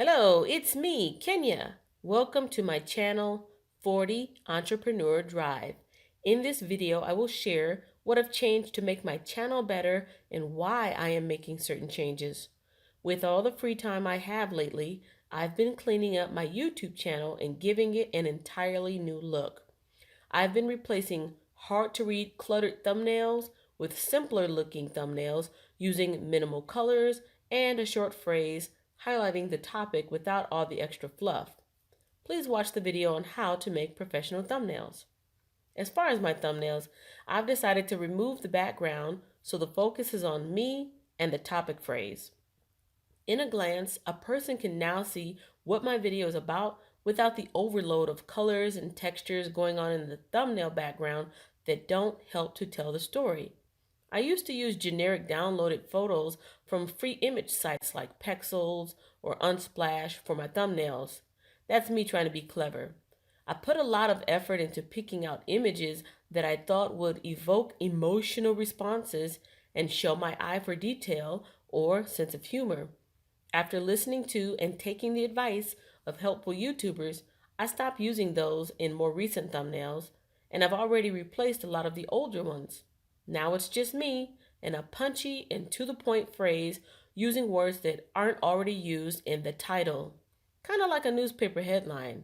Hello, it's me, Kenya. Welcome to my channel, 40 Entrepreneur Drive. In this video, I will share what I've changed to make my channel better and why I am making certain changes. With all the free time I have lately, I've been cleaning up my YouTube channel and giving it an entirely new look. I've been replacing hard to read cluttered thumbnails with simpler looking thumbnails using minimal colors and a short phrase highlighting the topic without all the extra fluff. Please watch the video on how to make professional thumbnails. As far as my thumbnails, I've decided to remove the background so the focus is on me and the topic phrase. In a glance, a person can now see what my video is about without the overload of colors and textures going on in the thumbnail background that don't help to tell the story. I used to use generic downloaded photos from free image sites like Pexels or Unsplash for my thumbnails. That's me trying to be clever. I put a lot of effort into picking out images that I thought would evoke emotional responses and show my eye for detail or sense of humor. After listening to and taking the advice of helpful YouTubers, I stopped using those in more recent thumbnails, and I've already replaced a lot of the older ones. Now it's just me and a punchy and to the point phrase using words that aren't already used in the title. Kind of like a newspaper headline.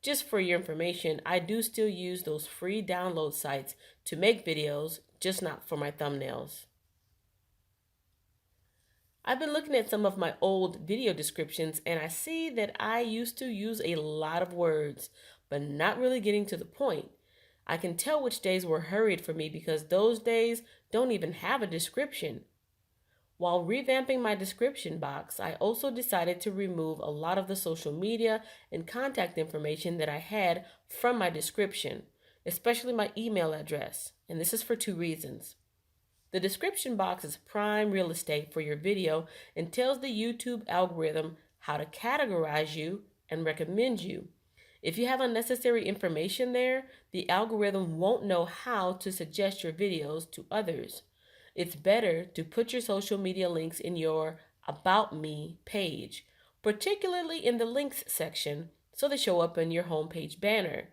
Just for your information, I do still use those free download sites to make videos, just not for my thumbnails. I've been looking at some of my old video descriptions and I see that I used to use a lot of words, but not really getting to the point. I can tell which days were hurried for me because those days don't even have a description. While revamping my description box, I also decided to remove a lot of the social media and contact information that I had from my description, especially my email address, and this is for two reasons. The description box is prime real estate for your video and tells the YouTube algorithm how to categorize you and recommend you. If you have unnecessary information there, the algorithm won't know how to suggest your videos to others. It's better to put your social media links in your About Me page, particularly in the links section, so they show up in your homepage banner.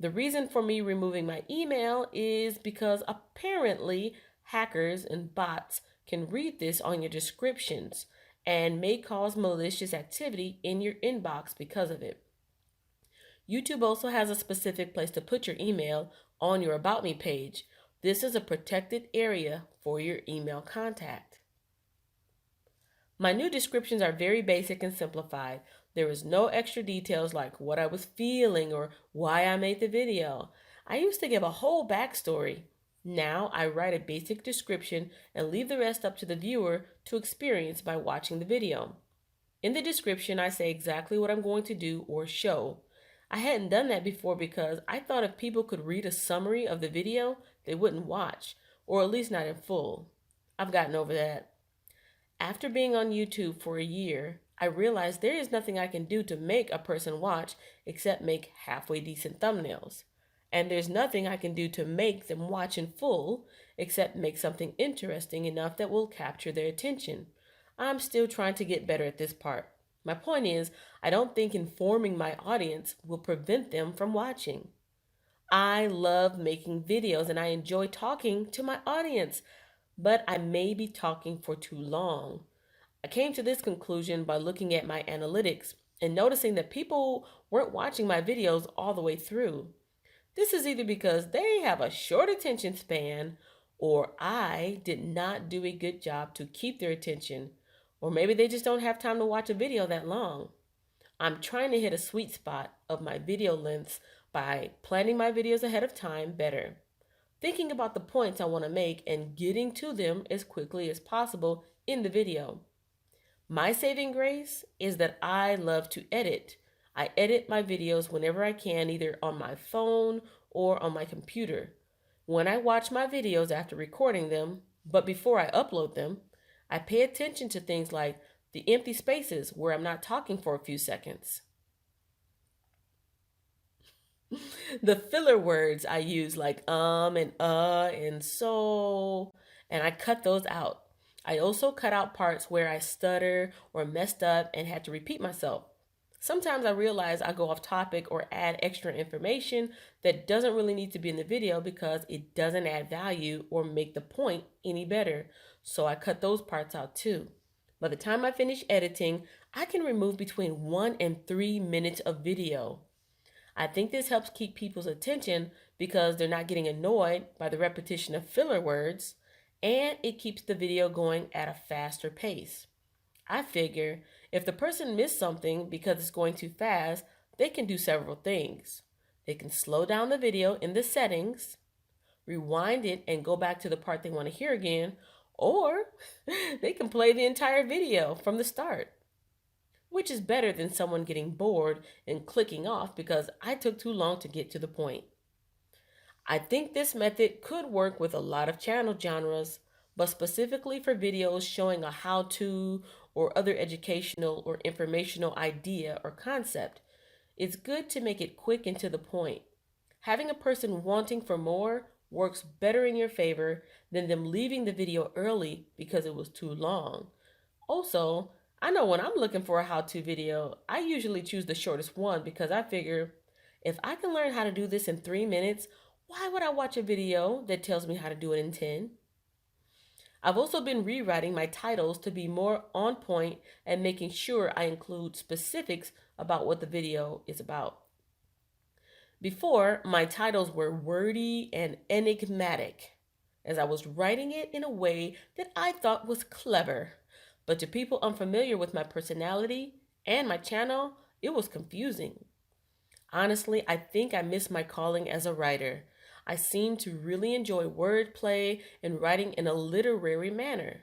The reason for me removing my email is because apparently hackers and bots can read this on your descriptions and may cause malicious activity in your inbox because of it. YouTube also has a specific place to put your email on your About Me page. This is a protected area for your email contact. My new descriptions are very basic and simplified. There is no extra details like what I was feeling or why I made the video. I used to give a whole backstory. Now I write a basic description and leave the rest up to the viewer to experience by watching the video. In the description, I say exactly what I'm going to do or show. I hadn't done that before because I thought if people could read a summary of the video, they wouldn't watch, or at least not in full. I've gotten over that. After being on YouTube for a year, I realized there is nothing I can do to make a person watch except make halfway decent thumbnails. And there's nothing I can do to make them watch in full except make something interesting enough that will capture their attention. I'm still trying to get better at this part. My point is, I don't think informing my audience will prevent them from watching. I love making videos and I enjoy talking to my audience, but I may be talking for too long. I came to this conclusion by looking at my analytics and noticing that people weren't watching my videos all the way through. This is either because they have a short attention span or I did not do a good job to keep their attention, or maybe they just don't have time to watch a video that long. I'm trying to hit a sweet spot of my video lengths by planning my videos ahead of time better, thinking about the points I want to make and getting to them as quickly as possible in the video. My saving grace is that I love to edit. I edit my videos whenever I can, either on my phone or on my computer. When I watch my videos after recording them, but before I upload them, I pay attention to things like the empty spaces where I'm not talking for a few seconds. The filler words I use like and so, and I cut those out. I also cut out parts where I stutter or messed up and had to repeat myself. Sometimes I realize I go off topic or add extra information that doesn't really need to be in the video because it doesn't add value or make the point any better. So I cut those parts out too. By the time I finish editing, I can remove between 1 and 3 minutes of video. I think this helps keep people's attention because they're not getting annoyed by the repetition of filler words, and it keeps the video going at a faster pace. I figure if the person missed something because it's going too fast, they can do several things. They can slow down the video in the settings, rewind it and go back to the part they want to hear again, or they can play the entire video from the start, which is better than someone getting bored and clicking off because I took too long to get to the point. I think this method could work with a lot of channel genres, but specifically for videos showing a how-to or other educational or informational idea or concept. It's good to make it quick and to the point. Having a person wanting for more works better in your favor than them leaving the video early because it was too long. Also, I know when I'm looking for a how-to video, I usually choose the shortest one because I figure if I can learn how to do this in 3 minutes, why would I watch a video that tells me how to do it in 10? I've also been rewriting my titles to be more on point and making sure I include specifics about what the video is about. Before, my titles were wordy and enigmatic, as I was writing it in a way that I thought was clever. But to people unfamiliar with my personality and my channel, it was confusing. Honestly, I think I miss my calling as a writer. I seem to really enjoy wordplay and writing in a literary manner.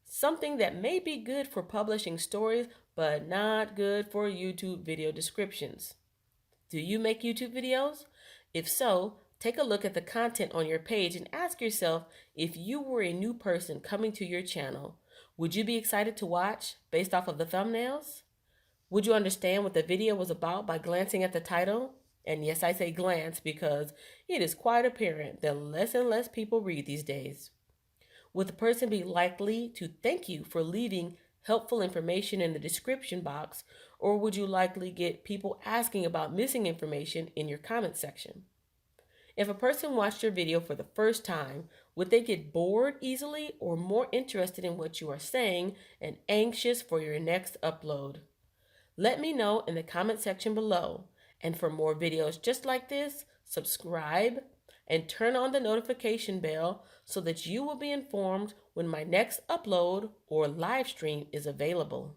Something that may be good for publishing stories, but not good for YouTube video descriptions. Do you make YouTube videos? If so, take a look at the content on your page and ask yourself if you were a new person coming to your channel, would you be excited to watch based off of the thumbnails? Would you understand what the video was about by glancing at the title? And yes, I say glance because it is quite apparent that less and less people read these days. Would the person be likely to thank you for leaving helpful information in the description box, or would you likely get people asking about missing information in your comment section? If a person watched your video for the first time, would they get bored easily or more interested in what you are saying and anxious for your next upload? Let me know in the comment section below. And for more videos just like this, subscribe and turn on the notification bell so that you will be informed when my next upload or live stream is available.